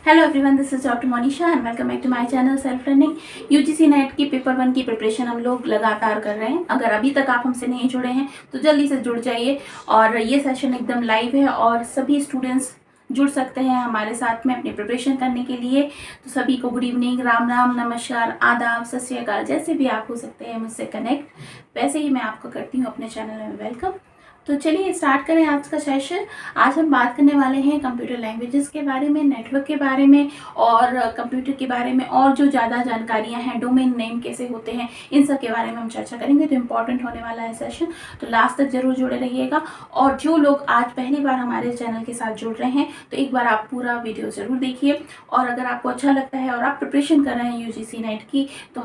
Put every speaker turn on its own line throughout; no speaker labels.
Hello everyone, this is doctor Monisha and welcome back to my channel self learning. UGC NET की paper 1 की preparation हम लोग लगातार कर रहे हैं। अगर अभी तक आप हमसे नहीं जुड़े हैं तो जल्दी से जुड़ जाइए। और ये सेशन एकदम लाइव है और सभी स्टूडेंट्स जुड़ सकते हैं हमारे साथ में अपनी प्रिपरेशन करने के लिए। तो सभी को गुड इवनिंग, राम राम, नमस्कार, आदाब, सत श्री अकाल, जैसे भी आप हो सकते हैं मुझसे कनेक्ट, वैसे ही मैं आपको करती हूँ अपने चैनल में वेलकम। तो चलिए स्टार्ट करें आज का सेशन। आज हम बात करने वाले हैं कंप्यूटर लैंग्वेजेस के बारे में, नेटवर्क के बारे में और कंप्यूटर के बारे में, और जो ज़्यादा जानकारियां हैं, डोमेन नेम कैसे होते हैं, इन सब के बारे में हम चर्चा करेंगे। तो इम्पॉर्टेंट होने वाला है सेशन, तो लास्ट तक जरूर जुड़े रहिएगा। और जो लोग आज पहली बार हमारे चैनल के साथ जुड़ रहे हैं तो एक बार आप पूरा वीडियो ज़रूर देखिए। और अगर आपको अच्छा लगता है और आप प्रिपरेशन कर रहे हैं यूजीसी नेट की, तो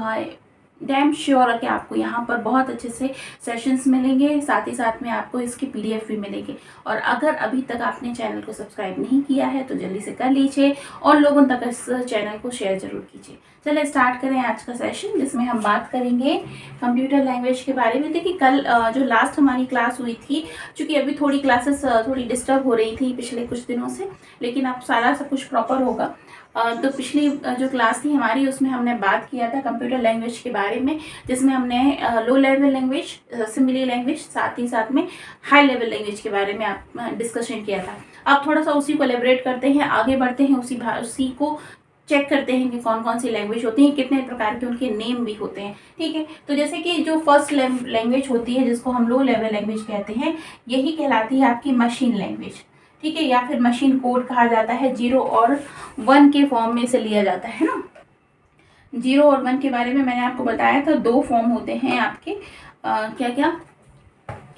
डैम श्योर है कि आपको यहाँ पर बहुत अच्छे से सेशंस मिलेंगे, साथ ही साथ में आपको इसके पीडीएफ भी मिलेंगे। और अगर अभी तक आपने चैनल को सब्सक्राइब नहीं किया है तो जल्दी से कर लीजिए और लोगों तक इस चैनल को शेयर जरूर कीजिए। चलिए स्टार्ट करें आज का सेशन, जिसमें हम बात करेंगे कंप्यूटर लैंग्वेज के बारे में। देखिए कल जो लास्ट हमारी क्लास हुई थी, चूँकि अभी थोड़ी क्लासेस थोड़ी डिस्टर्ब हो रही थी पिछले कुछ दिनों से, लेकिन अब सारा सब कुछ प्रॉपर होगा। तो पिछली जो क्लास थी हमारी, उसमें हमने बात किया था कंप्यूटर लैंग्वेज के बारे में, जिसमें हमने low level language, assembly language, साथ ही साथ में हाई लेवल लैंग्वेज के बारे में आप डिस्कशन किया था। अब थोड़ा सा उसी को एलेबरेट करते हैं, आगे बढ़ते हैं, उसी को चेक करते हैं कि कौन कौन सी लैंग्वेज होती हैं, कितने प्रकार के उनके नेम भी होते हैं। ठीक है, तो जैसे कि जो फर्स्ट लैंग्वेज होती है, जिसको हम लो लेवल लैंग्वेज कहते हैं, यही कहलाती है आपकी मशीन लैंग्वेज। ठीक है, या फिर मशीन कोड कहा जाता है। 0 और 1 के फॉर्म में से लिया जाता है ना। 0 और 1 के बारे में मैंने आपको बताया था, 2 फॉर्म होते हैं आपके। क्या क्या,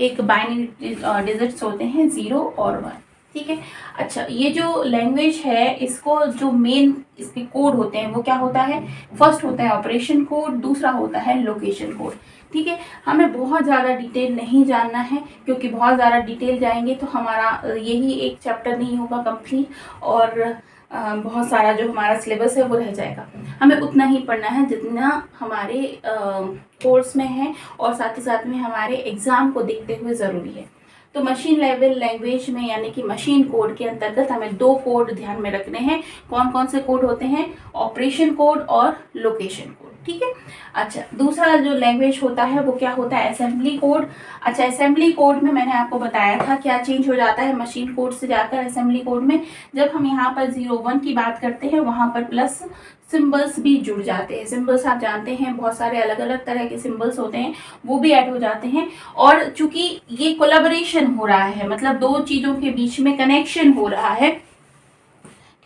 एक बाइनरी डिजिट्स होते हैं 0 और 1। ठीक है, अच्छा, ये जो लैंग्वेज है, इसको जो मेन इसके कोड होते हैं वो क्या होता है, फर्स्ट होता है ऑपरेशन कोड, दूसरा होता है लोकेशन कोड। ठीक है, हमें बहुत ज़्यादा डिटेल नहीं जानना है, क्योंकि बहुत ज़्यादा डिटेल जाएंगे तो हमारा यही एक चैप्टर नहीं होगा कंप्लीट, और बहुत सारा जो हमारा सिलेबस है वो रह जाएगा। हमें उतना ही पढ़ना है जितना हमारे कोर्स में है, और साथ ही साथ में हमारे एग्ज़ाम को देखते हुए ज़रूरी है। तो मशीन लेवल लैंग्वेज में, यानी कि मशीन कोड के अंतर्गत हमें 2 कोड ध्यान में रखने हैं। कौन कौन से कोड होते हैं, ऑपरेशन कोड और लोकेशन कोड। ठीक है, अच्छा, दूसरा जो लैंग्वेज होता है वो क्या होता है, असेंबली कोड। अच्छा, असेंबली कोड में मैंने आपको बताया था क्या चेंज हो जाता है मशीन कोड से जाकर असेंबली कोड में। जब हम यहाँ पर 0-1 की बात करते हैं, वहाँ पर प्लस सिंबल्स भी जुड़ जाते हैं। सिंबल्स आप जानते हैं, बहुत सारे अलग अलग तरह के सिंबल्स होते हैं, वो भी ऐड हो जाते हैं। और चूंकि ये कोलैबोरेशन हो रहा है, मतलब 2 चीज़ों के बीच में कनेक्शन हो रहा है,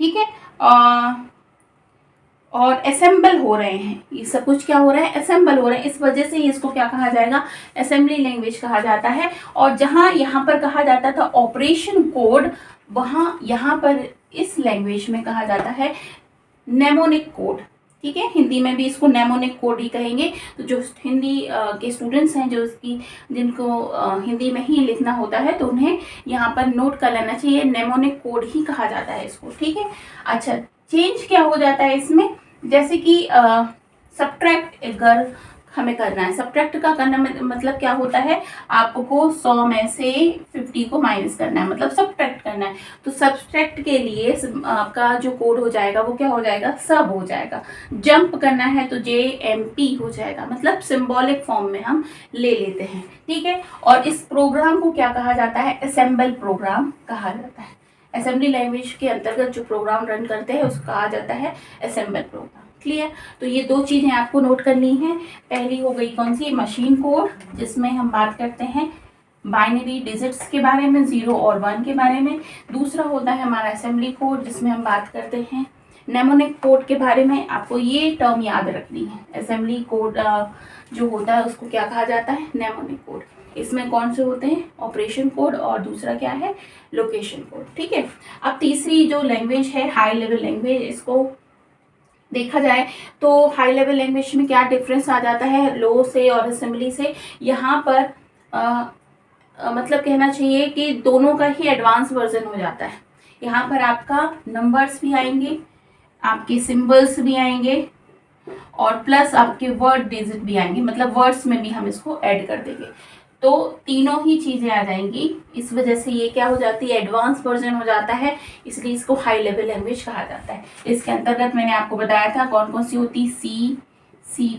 ठीक है, और असेंबल हो रहे हैं, ये सब कुछ क्या हो रहा है, असेंबल हो रहे हैं, इस वजह से इसको क्या कहा जाएगा, असेंबली लैंग्वेज कहा जाता है। और जहाँ यहाँ पर कहा जाता था ऑपरेशन कोड, वहाँ यहाँ पर इस लैंग्वेज में कहा जाता है नेमोनिक कोड। ठीक है, हिंदी में भी इसको नेमोनिक कोड ही कहेंगे। तो जो हिंदी के स्टूडेंट्स हैं, जिनको हिंदी में ही लिखना होता है, तो उन्हें यहाँ पर नोट कर लेना चाहिए, नेमोनिक कोड ही कहा जाता है इसको। ठीक है, अच्छा, चेंज क्या हो जाता है इसमें, जैसे कि सब्ट्रैक्ट अगर हमें करना है, सब्ट्रैक्ट का करना मतलब क्या होता है, आपको 100 में से 50 को माइनस करना है, मतलब सब्ट्रैक्ट करना है। तो सब्ट्रैक्ट के लिए आपका जो कोड हो जाएगा वो क्या हो जाएगा, सब हो जाएगा। जंप करना है तो JMP हो जाएगा, मतलब सिंबॉलिक फॉर्म में हम ले लेते हैं। ठीक है, और इस प्रोग्राम को क्या कहा जाता है, असेंबल प्रोग्राम कहा जाता है। असेंबली लैंग्वेज के अंतर्गत जो प्रोग्राम रन करते हैं उसको कहा जाता है असेंबल प्रोग्राम। क्लियर, तो ये 2 चीज़ें आपको नोट करनी है। पहली हो गई कौन सी, मशीन कोड, जिसमें हम बात करते हैं बाइनरी डिजिट्स के बारे में, 0 और 1 के बारे में। दूसरा होता है हमारा असेंबली कोड, जिसमें हम बात करते हैं नेमोनिक कोड के बारे में। आपको ये टर्म याद रखनी है, असेंबली कोड जो होता है उसको क्या कहा जाता है, नेमोनिक कोड। इसमें कौन से होते हैं, ऑपरेशन कोड, और दूसरा क्या है, लोकेशन कोड। ठीक है, अब तीसरी जो लैंग्वेज है, हाई लेवल लैंग्वेज, इसको देखा जाए तो हाई लेवल लैंग्वेज में क्या डिफरेंस आ जाता है लो से और असेंबली से। यहाँ पर मतलब कहना चाहिए कि दोनों का ही एडवांस वर्जन हो जाता है। यहाँ पर आपका नंबर्स भी आएंगे, आपके सिंबल्स भी आएंगे, और प्लस आपके वर्ड डिजिट भी आएंगे, मतलब वर्ड्स में भी हम इसको ऐड कर देंगे। तो तीनों ही चीज़ें आ जाएंगी। इस वजह से ये क्या हो जाती है, एडवांस वर्जन हो जाता है, इसलिए इसको हाई लेवल लैंग्वेज कहा जाता है। इसके अंतर्गत मैंने आपको बताया था कौन कौन सी होती, C++,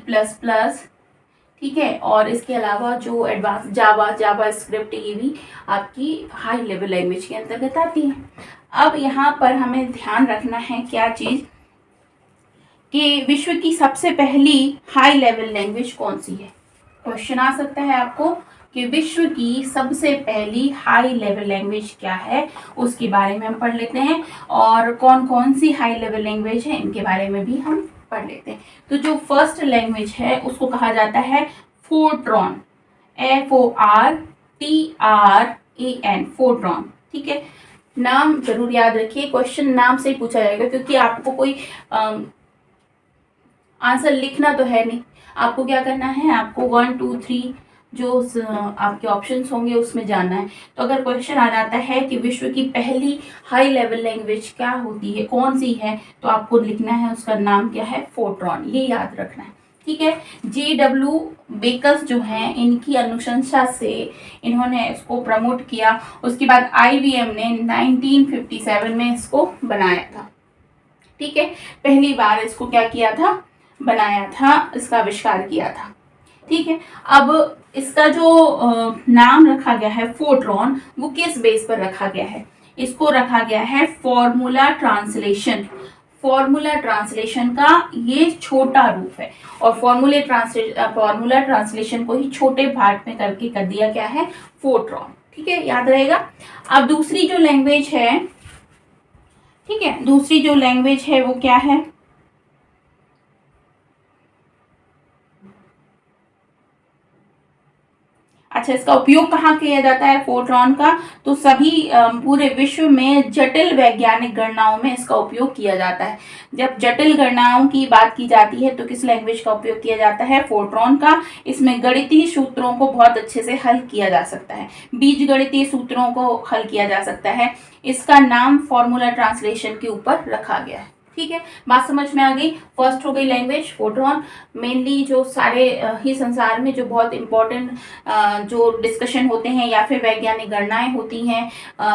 ठीक है, और इसके अलावा जो एडवांस जावा स्क्रिप्ट, ये भी आपकी हाई लेवल लैंग्वेज के अंतर्गत आती है। अब यहाँ पर हमें ध्यान रखना है क्या चीज़, कि विश्व की सबसे पहली हाई लेवल लैंग्वेज कौन सी है। क्वेश्चन आ सकता है आपको कि विश्व की सबसे पहली हाई लेवल लैंग्वेज क्या है, उसके बारे में हम पढ़ लेते हैं, और कौन कौन सी हाई लेवल लैंग्वेज है इनके बारे में भी हम पढ़ लेते हैं। तो जो फर्स्ट लैंग्वेज है उसको कहा जाता है फोर्ट्रॉन, FORTRAN, फोर्ट्रॉन, ठीक है। नाम जरूर याद रखिए, क्वेश्चन नाम से ही पूछा जाएगा, क्योंकि आपको कोई आंसर लिखना तो है नहीं, आपको क्या करना है, आपको 1 2 3 जो आपके ऑप्शंस होंगे उसमें जाना है। तो अगर क्वेश्चन आ जाता है कि विश्व की पहली हाई लेवल लैंग्वेज क्या होती है, कौन सी है, तो आपको लिखना है उसका नाम क्या है, फोर्ट्रॉन, ये याद रखना है, ठीक है। JW बेकर्स जो हैं, इनकी अनुशंसा से इन्होंने इसको प्रमोट किया। उसके बाद IBM ने 1957 में इसको बनाया था, ठीक है। पहली बार इसको क्या किया था, बनाया था, इसका आविष्कार किया था, ठीक है। अब इसका जो नाम रखा गया है फोर्ट्रॉन, वो किस बेस पर रखा गया है, इसको रखा गया है फॉर्मूला ट्रांसलेशन। फॉर्मूला ट्रांसलेशन का ये छोटा रूप है, और फॉर्मूला ट्रांसलेशन को ही छोटे भाग में करके कर दिया गया है फोर्ट्रॉन, ठीक है, याद रहेगा। अब दूसरी जो लैंग्वेज है, ठीक है, दूसरी जो लैंग्वेज है वो क्या है, अच्छा, इसका उपयोग कहाँ किया जाता है फोर्ट्रॉन का, तो सभी पूरे विश्व में जटिल वैज्ञानिक गणनाओं में इसका उपयोग किया जाता है। जब जटिल गणनाओं की बात की जाती है तो किस लैंग्वेज का उपयोग किया जाता है, फोर्ट्रॉन का। इसमें गणितीय सूत्रों को बहुत अच्छे से हल किया जा सकता है, बीज गणितीय सूत्रों को हल किया जा सकता है। इसका नाम फॉर्मूला ट्रांसलेशन के ऊपर रखा गया है, ठीक है। बात समझ में आ गई। फर्स्ट हो गई लैंग्वेज फोर्ट्रॉन। मेनली जो सारे ही संसार में जो बहुत इंपॉर्टेंट जो डिस्कशन होते हैं या फिर वैज्ञानिक गणनाएं होती हैं,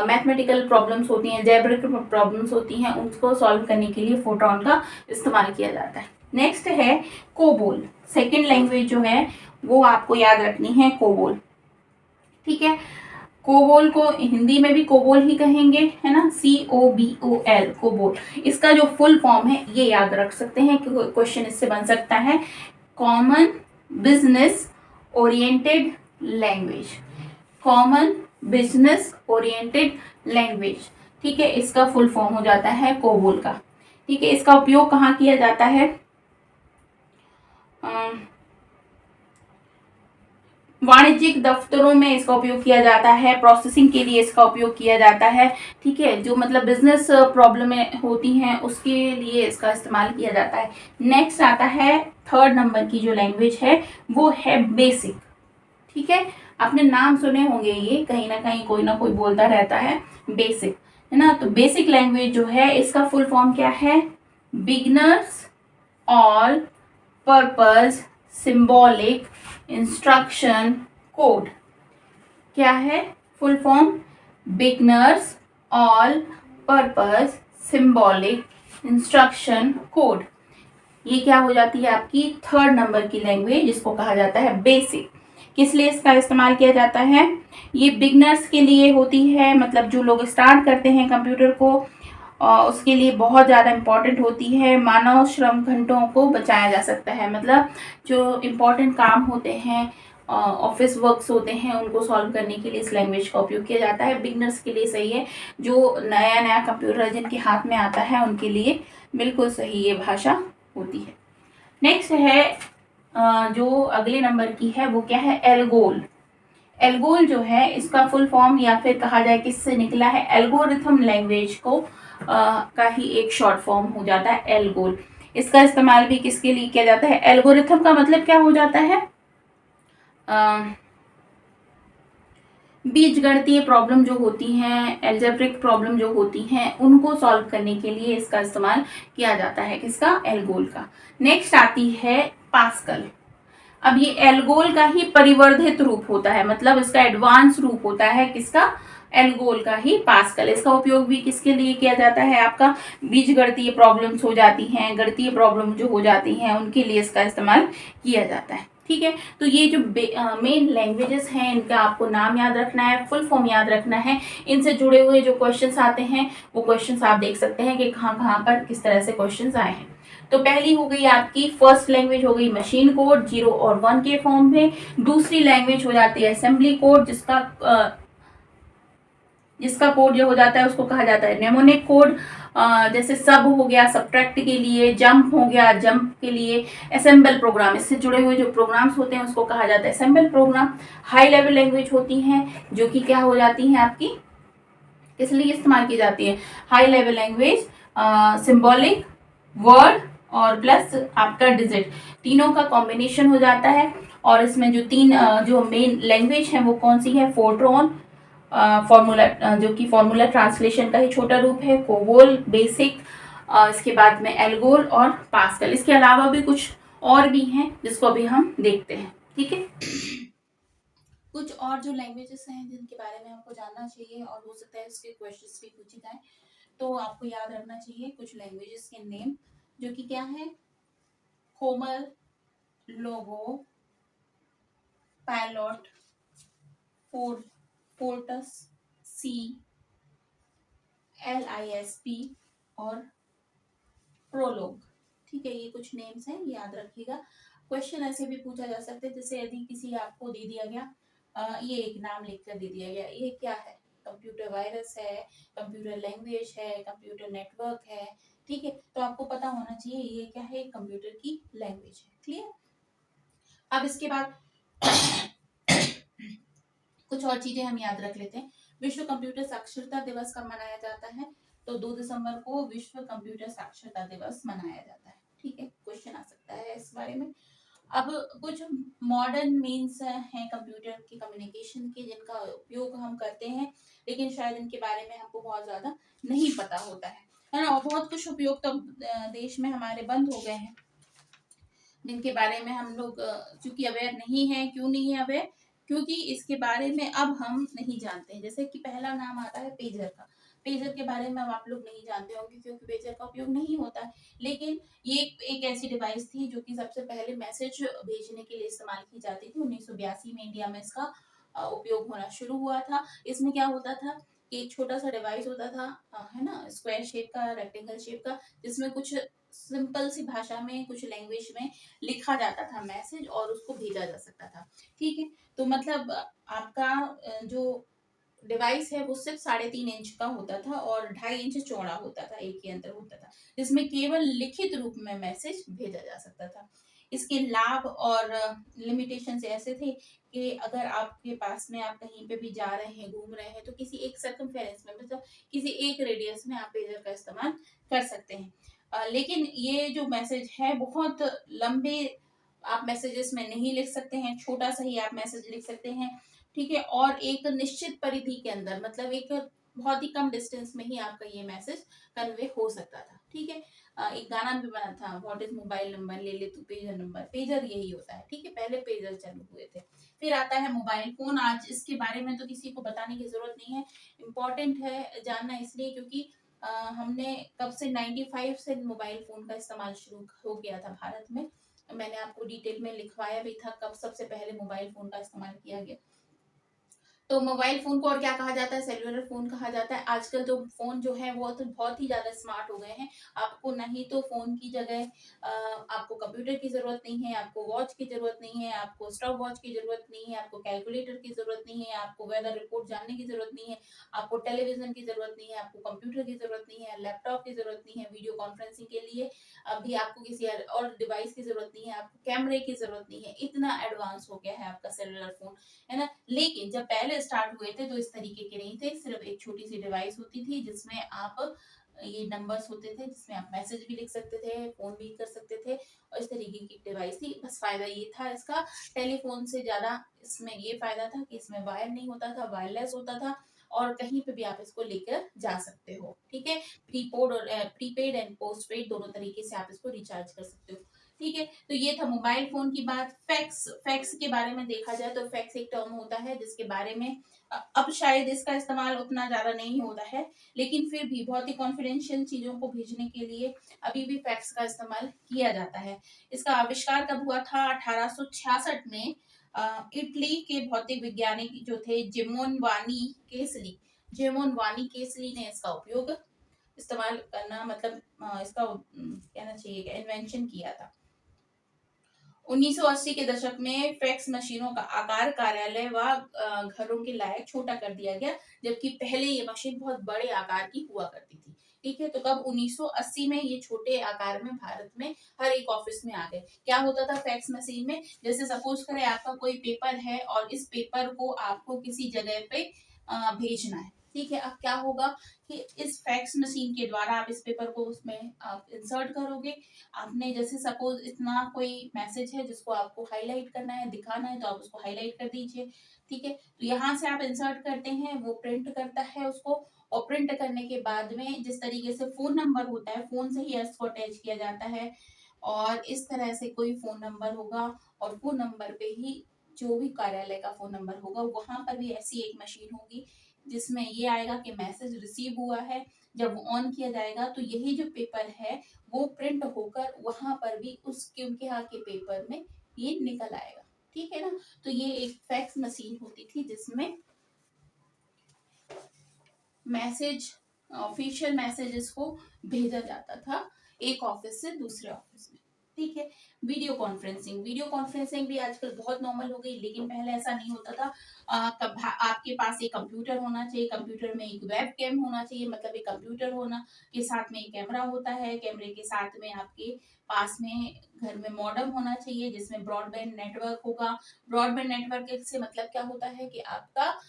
मैथमेटिकल प्रॉब्लम्स होती हैं, जैब्रिक प्रॉब्लम्स होती हैं, उनको सॉल्व करने के लिए फोर्ट्रॉन का इस्तेमाल किया जाता है। नेक्स्ट है कोबोल। सेकेंड लैंग्वेज जो है वो आपको याद रखनी है, कोबोल, ठीक है। कोबोल को हिंदी में भी कोबोल ही कहेंगे, है ना, COBOL, कोबोल। इसका जो फुल फॉर्म है ये याद रख सकते हैं, क्वेश्चन इससे बन सकता है, common business oriented language, common business oriented language, ठीक है। इसका फुल फॉर्म हो जाता है कोबोल का, ठीक है। इसका उपयोग कहाँ किया जाता है, वाणिज्यिक दफ्तरों में इसका उपयोग किया जाता है, प्रोसेसिंग के लिए इसका उपयोग किया जाता है, ठीक है। जो मतलब बिजनेस प्रॉब्लमें होती हैं उसके लिए इसका इस्तेमाल किया जाता है। नेक्स्ट आता है थर्ड नंबर की जो लैंग्वेज है वो है बेसिक, ठीक है। आपने नाम सुने होंगे, ये कहीं ना कहीं कोई ना कोई बोलता रहता है बेसिक, है ना। तो बेसिक लैंग्वेज जो है इसका फुल फॉर्म क्या है, beginners all purpose symbolic instruction code. क्या है full form, beginners all purpose symbolic instruction code. ये क्या हो जाती है आपकी थर्ड नंबर की लैंग्वेज, जिसको कहा जाता है बेसिक। किस लिए इसका इस्तेमाल किया जाता है, ये बिगनर्स के लिए होती है, मतलब जो लोग स्टार्ट करते हैं कंप्यूटर को, उसके लिए बहुत ज़्यादा इम्पॉर्टेंट होती है। मानव श्रम घंटों को बचाया जा सकता है, मतलब जो इम्पॉर्टेंट काम होते हैं, ऑफिस वर्क्स होते हैं, उनको सॉल्व करने के लिए इस लैंग्वेज का उपयोग किया जाता है। बिगनर्स के लिए सही है, जो नया नया कंप्यूटर जिनके हाथ में आता है उनके लिए बिल्कुल सही ये भाषा होती है। नेक्स्ट है जो अगले नंबर की है वो क्या है, एल्गोल। एल्गोल जो है इसका फुल फॉर्म या फिर कहा जाए किससे निकला है, एल्गोरिथम लैंग्वेज को का ही एक शॉर्ट फॉर्म हो जाता है एल्गोल। इसका इस्तेमाल भी किसके लिए किया जाता है, एल्गोरिथम का मतलब क्या हो जाता है, बीजगणितीय प्रॉब्लम जो होती हैं, एल्जेब्रिक प्रॉब्लम जो होती हैं, उनको सॉल्व करने के लिए इसका इस्तेमाल किया जाता है, किसका, एल्गोल का। नेक्स्ट आती है पास्कल। अब ये एल्गोल का ही परिवर्धित रूप होता है, मतलब इसका एडवांस रूप होता है किसका, एल्गोल का ही पास्कल। इसका उपयोग भी किसके लिए किया जाता है, आपका बीजगणितीय प्रॉब्लम्स हो जाती हैं, गणितीय प्रॉब्लम जो हो जाती हैं उनके लिए इसका इस्तेमाल किया जाता है। ठीक है, तो ये जो मेन लैंग्वेजेस हैं इनका आपको नाम याद रखना है, फुल फॉर्म याद रखना है। इनसे जुड़े हुए जो क्वेश्चंस आते हैं वो क्वेश्चंस आप देख सकते हैं कि कहाँ कहाँ पर किस तरह से क्वेश्चंस आए हैं। तो पहली हो गई आपकी फर्स्ट लैंग्वेज हो गई मशीन कोड 0 और 1 के फॉर्म में। दूसरी लैंग्वेज हो जाती है असेंबली कोड, जिसका कोड जो हो जाता है उसको कहा जाता है नेमोनिक कोड। जैसे सब हो गया सब्ट्रैक्ट के लिए, जंप हो गया जंप के लिए, असेंबल प्रोग्राम इससे जुड़े हुए जो प्रोग्राम्स होते हैं उसको कहा जाता है assemble program. High level language होती हैं जो कि क्या हो जाती हैं आपकी, किस लिए इस्तेमाल की जाती है, high level language symbolic word और प्लस आपका डिजिट, तीनों का कॉम्बिनेशन हो जाता है। और इसमें जो तीन जो मेन लैंग्वेज है वो कौन सी है, फोर्ट्रॉन फॉर्मूला जो कि फॉर्मूला ट्रांसलेशन का ही छोटा रूप है, कोबोल बेसिक, इसके बाद में एल्गोल और पास्कल। इसके अलावा भी कुछ और भी हैं जिसको अभी हम देखते हैं। ठीक है, कुछ और जो लैंग्वेजेस हैं जिनके बारे में आपको जानना चाहिए और हो सकता है इसके क्वेश्चंस भी पूछे जाए, तो आपको याद रखना चाहिए कुछ लैंग्वेजेस के नेम, जो कि क्या है, कोमल, लोगो, पायलट, फोर्टस, सी, LISP और प्रोलोग। ठीक है, ये कुछ नेम्स हैं, याद रखिएगा। क्वेश्चन ऐसे भी पूछा जा सकता है, जैसे यदि किसी आपको दे दिया गया ये एक नाम लिखकर दे दिया गया, ये क्या है, कंप्यूटर वायरस है, कंप्यूटर लैंग्वेज है, कंप्यूटर नेटवर्क है। ठीक है, तो आपको पता होना चाहिए ये क्या है, कंप्यूटर की लैंग्वेज है। क्लियर। अब इसके बाद कुछ और चीजें हम याद रख लेते हैं। विश्व कंप्यूटर साक्षरता दिवस कब मनाया जाता है, तो 2 दिसंबर को विश्व कंप्यूटर साक्षरता दिवस मनाया जाता है। ठीक है, क्वेश्चन आ सकता है इस बारे में। अब कुछ मॉडर्न मीन्स हैं कंप्यूटर की कम्युनिकेशन के जिनका उपयोग हम करते हैं, लेकिन शायद इनके बारे में हमको बहुत ज्यादा नहीं पता होता है ना। और बहुत कुछ उपयोग तो देश में हमारे बंद हो गए हैं जिनके बारे में हम लोग चूंकि अवेयर नहीं है। क्यों नहीं है अवेयर, क्योंकि इसके बारे में अब हम नहीं जानते हैं। जैसे कि पहला नाम आता है पेजर का, पेजर के बारे में अब आप लोग नहीं जानते होंगे क्योंकि पेजर का उपयोग नहीं होता है। लेकिन ये एक ऐसी डिवाइस थी जो कि सबसे पहले मैसेज भेजने के लिए इस्तेमाल की जाती थी। 1982 में इंडिया में इसका उपयोग होना शुरू हुआ था। इसमें क्या होता था, एक छोटा सा डिवाइस होता था, है ना, स्क्वायर शेप का, रेक्टेंगल शेप का, जिसमें कुछ सिंपल सी भाषा में, कुछ लैंग्वेज में लिखा जाता था मैसेज और उसको भेजा जा सकता था। ठीक है, तो मतलब आपका जो डिवाइस है वो सिर्फ 3.5 इंच का होता था और 2.5 इंच चौड़ा होता था, एक ही अंतर होता था, जिसमें केवल लिखित रूप में मैसेज भेजा जा सकता था। इसके लाभ और लिमिटेशंस ऐसे थे कि अगर आपके पास में, आप कहीं पे भी जा रहे हैं, घूम रहे हैं, तो किसी एक सर्कमफेरेंस में, मतलब किसी एक रेडियस में आप पेजर का इस्तेमाल कर सकते हैं। लेकिन ये जो मैसेज है बहुत लंबे आप मैसेजेस में नहीं लिख सकते हैं, छोटा सा ही आप मैसेज लिख सकते हैं। ठीक है, और एक निश्चित परिधि के अंदर, मतलब एक बहुत ही कम डिस्टेंस में ही आपका ये मैसेज कन्वे हो सकता था। ठीक है, एक गाना भी बना था, व्हाट इज मोबाइल नंबर, ले ले तू पेजर नंबर, पेजर यही होता है। ठीक है, पहले पेजर चालू हुए थे। फिर आता है मोबाइल फोन। आज इसके बारे में तो किसी को बताने की जरूरत नहीं है, इम्पोर्टेंट है जानना इसलिए क्योंकि हमने कब से 95 से मोबाइल फोन का इस्तेमाल शुरू हो गया था भारत में। मैंने आपको डिटेल में लिखवाया भी था कब सबसे पहले मोबाइल फोन का इस्तेमाल किया गया। तो मोबाइल फोन को और क्या कहा जाता है, सेलुलर फोन कहा जाता है। आजकल जो फोन जो है वो तो बहुत ही ज्यादा स्मार्ट हो गए हैं। आपको नहीं तो फोन की जगह आपको कंप्यूटर की जरूरत नहीं है, आपको वॉच की जरूरत नहीं है, आपको स्टॉप वॉच की जरूरत नहीं है, आपको कैलकुलेटर की जरूरत नहीं है, आपको वेदर रिपोर्ट जानने की जरूरत नहीं है, आपको टेलीविजन की जरूरत नहीं है, आपको कंप्यूटर की जरूरत नहीं है, लैपटॉप की जरूरत नहीं है, वीडियो कॉन्फ्रेंसिंग के लिए अभी आपको किसी और डिवाइस की जरूरत नहीं है, आपको कैमरे की जरूरत नहीं है। इतना एडवांस हो गया है आपका सेलुलर फोन, है ना। लेकिन जब पहले स्टार्ट हुए थे तो इस तरीके के नहीं थे, सिर्फ एक छोटी सी डिवाइस होती थी जिसमें आप ये नंबर्स होते थे, जिसमें आप मैसेज भी लिख सकते थे, फोन भी कर सकते थे, और इस तरीके की डिवाइस थी। बस फायदा ये था इसका, टेलीफोन से ज्यादा इसमें ये फायदा था कि इसमें वायर नहीं होता था, वायरलेस होता था, और कहीं पे भी आप इसको लेकर जा सकते हो। ठीक है, प्रीपेड एंड पोस्ट पेड दोनों तरीके से आप इसको रिचार्ज कर सकते हो। ठीक है, तो ये था मोबाइल फोन की बात। फैक्स, फैक्स के बारे में देखा जाए तो फैक्स एक टर्म होता है जिसके बारे में अब शायद इसका इस्तेमाल उतना ज्यादा नहीं होता है, लेकिन फिर भी बहुत ही कॉन्फिडेंशियल चीजों को भेजने के लिए अभी भी फैक्स का इस्तेमाल किया जाता है। इसका आविष्कार कब हुआ था? 1866 में इटली के भौतिक वैज्ञानिक जो थे जेमोन वानी केसली ने इसका उपयोग इस्तेमाल करना, मतलब इसका कहना चाहिए इन्वेंशन किया था। 1980 के दशक में फैक्स मशीनों का आकार कार्यालय व घरों के लायक छोटा कर दिया गया, जबकि पहले ये मशीन बहुत बड़े आकार की हुआ करती थी। ठीक है, तो कब 1980 में ये छोटे आकार में भारत में हर एक ऑफिस में आ गए। क्या होता था फैक्स मशीन में? जैसे सपोज करें आपका कोई पेपर है और इस पेपर को आपको किसी जगह पे भेजना है। ठीक है, अब क्या होगा कि इस फैक्स मशीन के द्वारा आप इस पेपर को उसमें आप इंसर्ट करोगे। आपने जैसे सपोज इतना कोई मैसेज है जिसको आपको हाईलाइट करना है, दिखाना है, तो आप उसको हाईलाइट कर दीजिए। ठीक है, तो यहाँ से आप इंसर्ट करते हैं, वो प्रिंट करता है उसको, और प्रिंट करने के बाद में जिस तरीके से फोन नंबर होता है, फोन से ही इसको अटैच किया जाता है, और इस तरह से कोई फोन नंबर होगा, और फोन नंबर पे ही जो भी कार्यालय का फोन नंबर होगा वहां पर भी ऐसी एक मशीन होगी जिसमें ये आएगा कि मैसेज रिसीव हुआ है। जब वो ऑन किया जाएगा तो यही जो पेपर है वो प्रिंट होकर वहां पर भी उसके उनके यहाँ के पेपर में ये निकल आएगा। ठीक है ना, तो ये एक फैक्स मशीन होती थी जिसमें मैसेज, ऑफिशियल मैसेजेस को भेजा जाता था एक ऑफिस से दूसरे ऑफिस में। ठीक है, वीडियो कॉन्फ्रेंसिंग भी आजकल बहुत नॉर्मल हो गई, लेकिन पहले ऐसा नहीं होता था। आपके पास एक कंप्यूटर होना चाहिए, कंप्यूटर में एक वेब कैम होना चाहिए, मतलब एक कंप्यूटर होना के साथ में एक कैमरा होता है, कैमरे के साथ में आपके पास में घर में मॉडेम होना चाहिए जिसमें ब्रॉडबैंड नेटवर्क होगा। ब्रॉडबैंड नेटवर्क से मतलब क्या होता है कि आपका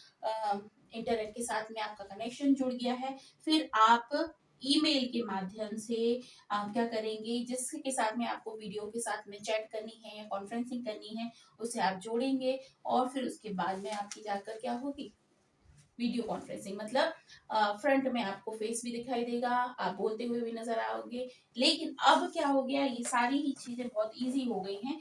इंटरनेट के साथ में आपका कनेक्शन जुड़ गया है। फिर आप ईमेल के माध्यम से आप क्या करेंगे, जिसके साथ में आपको वीडियो के साथ में चैट करनी है या कॉन्फ्रेंसिंग करनी है, उसे आप जोड़ेंगे, और फिर उसके बाद में आपकी जाकर क्या होगी, वीडियो कॉन्फ्रेंसिंग। मतलब फ्रंट में आपको फेस भी दिखाई देगा, आप बोलते हुए भी नजर आओगे। लेकिन अब क्या हो गया, ये सारी ही चीजें बहुत इजी हो गई हैं।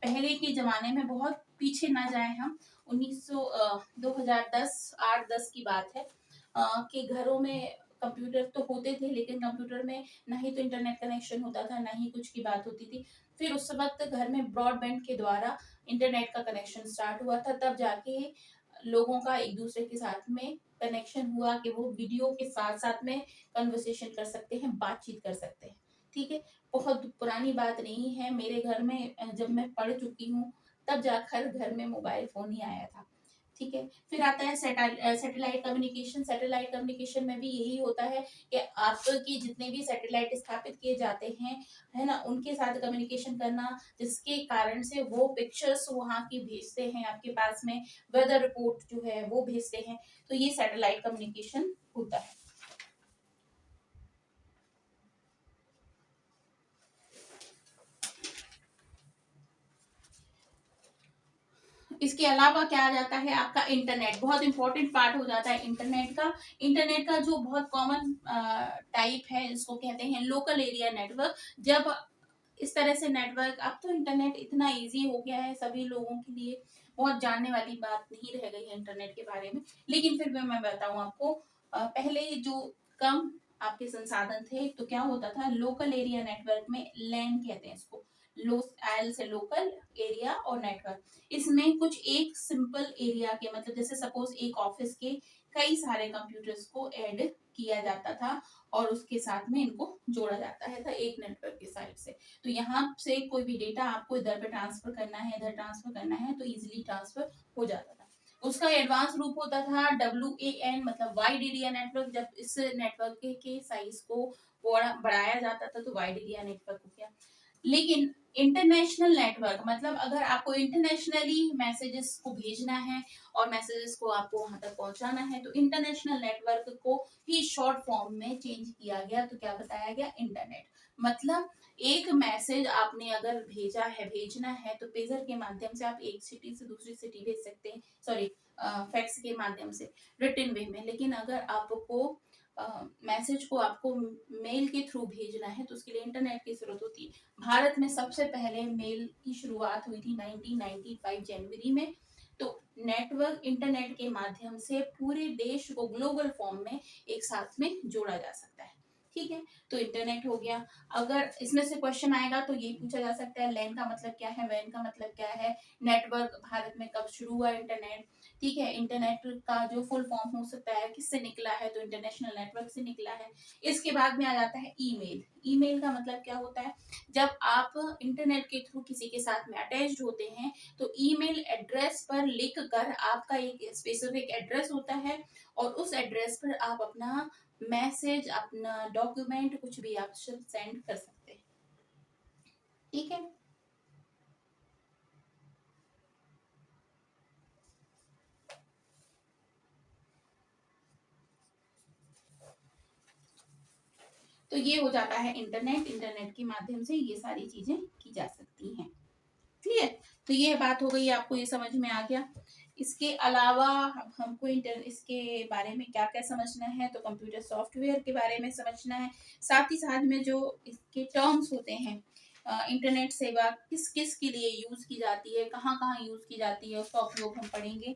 पहले के जमाने में बहुत पीछे ना जाए हम, 2010 8-10 की बात है कि घरों में कंप्यूटर तो होते थे, लेकिन कंप्यूटर में ना ही तो इंटरनेट कनेक्शन होता था, ना ही कुछ की बात होती थी। फिर उस वक्त घर में ब्रॉडबैंड के द्वारा इंटरनेट का कनेक्शन स्टार्ट हुआ था, तब जाके लोगों का एक दूसरे के साथ में कनेक्शन हुआ कि वो वीडियो के साथ साथ में कन्वर्सेशन कर सकते हैं, बातचीत कर सकते हैं। ठीक है, बहुत पुरानी बात नहीं है, मेरे घर में जब मैं पढ़ चुकी हूँ तब जाकर घर में मोबाइल फोन ही आया था। ठीक है, फिर आता है सैटेलाइट कम्युनिकेशन। सैटेलाइट कम्युनिकेशन में भी यही होता है कि आपकी जितने भी सैटेलाइट स्थापित किए जाते हैं, है ना, उनके साथ कम्युनिकेशन करना, जिसके कारण से वो पिक्चर्स वहाँ की भेजते हैं आपके पास में, वेदर रिपोर्ट जो है वो भेजते हैं, तो ये सैटेलाइट कम्युनिकेशन होता है। इसके अलावा क्या आ जाता है, आपका इंटरनेट बहुत इंपॉर्टेंट पार्ट हो जाता है इंटरनेट का जो बहुत कॉमन टाइप है इसको कहते हैं लोकल एरिया नेटवर्क। जब इस तरह से नेटवर्क, अब तो इंटरनेट इतना इजी हो गया है सभी लोगों के लिए, बहुत जानने वाली बात नहीं रह गई है इंटरनेट के बारे में, लेकिन फिर भी मैं बताऊं आपको, पहले जो कम आपके संसाधन थे तो क्या होता था, लोकल एरिया नेटवर्क में लैन कहते हैं इसको, लो एल से लोकल एरिया और नेटवर्क। इसमें कुछ एक सिंपल एरिया के, मतलब जैसे सपोज एक ऑफिस के कई सारे कंप्यूटर्स को ऐड किया जाता था और उसके साथ में इनको जोड़ा जाता है था एक नेटवर्क की साइड से। तो यहाँ से कोई भी डेटा आपको इधर पे ट्रांसफर करना है, इधर ट्रांसफर करना है, तो इजिली ट्रांसफर हो जाता था। उसका एडवांस रूप होता था WAN, मतलब वाइड एरिया नेटवर्क। जब इस नेटवर्क के साइज को बढ़ाया जाता था तो वाइड एरिया नेटवर्क हो गया। लेकिन इंटरनेशनल नेटवर्क, मतलब अगर आपको इंटरनेशनली मैसेजेस को भेजना है और मैसेजेस को आपको वहां तक पहुंचाना है, तो इंटरनेशनल नेटवर्क को ही शॉर्ट फॉर्म में चेंज किया गया। तो क्या बताया गया, इंटरनेट। मतलब एक मैसेज आपने अगर भेजना है तो पेजर के माध्यम से आप एक सिटी से दूसरी सिटी भेज सकते हैं, सॉरी फैक्स के माध्यम से, रिटन वे में। लेकिन अगर आपको मैसेज को आपको मेल के थ्रू भेजना है तो उसके लिए इंटरनेट की जरूरत होती है। भारत में सबसे पहले मेल की शुरुआत हुई थी 1995 जनवरी में। तो नेटवर्क इंटरनेट के माध्यम से पूरे देश को ग्लोबल फॉर्म में एक साथ में जोड़ा जा सकता है। ठीक है, तो इंटरनेट हो गया। अगर इसमें से क्वेश्चन आएगा तो ये पूछा जा सकता है लैन का मतलब क्या है, वैन का मतलब क्या है, नेटवर्क भारत में कब शुरू हुआ इंटरनेट। ठीक है, इंटरनेट का जो फुल फॉर्म हो सकता है किससे निकला है, तो इंटरनेशनल नेटवर्क से निकला है। इसके बाद में आ जाता है ईमेल। ईमेल का मतलब क्या होता है, जब आप इंटरनेट के थ्रू किसी के साथ में अटैच्ड होते हैं तो ईमेल एड्रेस पर लिख कर आपका एक स्पेसिफिक एड्रेस होता है और उस एड्रेस पर आप अपना मैसेज, अपना डॉक्यूमेंट, कुछ भी आप सेंड कर सकते हैं। ठीक है, तो ये हो जाता है इंटरनेट। इंटरनेट के माध्यम से ये सारी चीजें की जा सकती हैं। क्लियर, तो ये बात हो गई, आपको ये समझ में आ गया। इसके अलावा हमको इसके बारे में क्या क्या समझना है, तो कंप्यूटर सॉफ्टवेयर के बारे में समझना है। साथ ही साथ में जो इसके टर्म्स होते हैं, इंटरनेट सेवा किस किस के लिए यूज की जाती है, कहाँ कहाँ यूज की जाती है, उसका उपयोग हम पढ़ेंगे।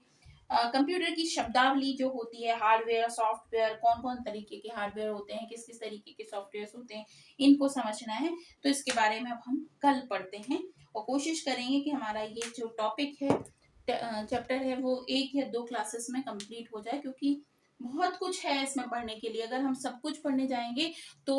कंप्यूटर की शब्दावली जो होती है, हार्डवेयर, सॉफ्टवेयर, कौन कौन तरीके के हार्डवेयर होते हैं, किस किस तरीके के सॉफ्टवेयर होते हैं, इनको समझना है। तो इसके बारे में अब हम कल पढ़ते हैं और कोशिश करेंगे कि हमारा ये जो टॉपिक है, चैप्टर है, वो 1 या 2 क्लासेस में कंप्लीट हो जाए, क्योंकि बहुत कुछ है इसमें पढ़ने के लिए। अगर हम सब कुछ पढ़ने जाएंगे तो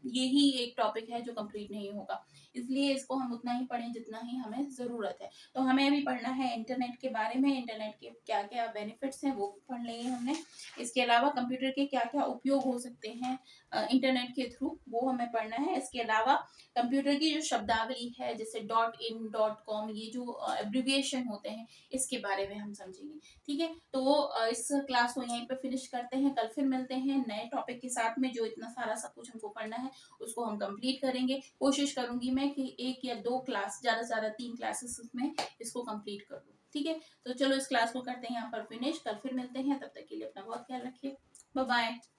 यही एक टॉपिक है जो कंप्लीट नहीं होगा। इसलिए इसको हम उतना ही पढ़ें जितना ही हमें ज़रूरत है। तो हमें अभी पढ़ना है इंटरनेट के बारे में, इंटरनेट के क्या क्या बेनिफिट्स हैं वो पढ़ लेंगे हमने। इसके अलावा कंप्यूटर के क्या क्या उपयोग हो सकते हैं इंटरनेट के थ्रू, वो हमें पढ़ना है। इसके अलावा कंप्यूटर की जो शब्दावली है, जैसे .in .com, ये जो एब्रिविएशन होते हैं, इसके बारे में हम समझेंगे। ठीक है, तो इस क्लास को यहीं पे फिनिश करते हैं। कल फिर मिलते हैं नए टॉपिक के साथ में। जो इतना सारा सब कुछ हमको पढ़ना है उसको हम कंप्लीट करेंगे। कोशिश करूंगी मैं कि 1 या 2 क्लास, ज्यादा से ज्यादा 3 क्लासेस में इसको कंप्लीट कर दूं। ठीक है, तो चलो इस क्लास को करते हैं यहाँ पर फिनिश। कल फिर मिलते हैं, तब तक के लिए अपना बहुत ख्याल रखिए। Bye bye.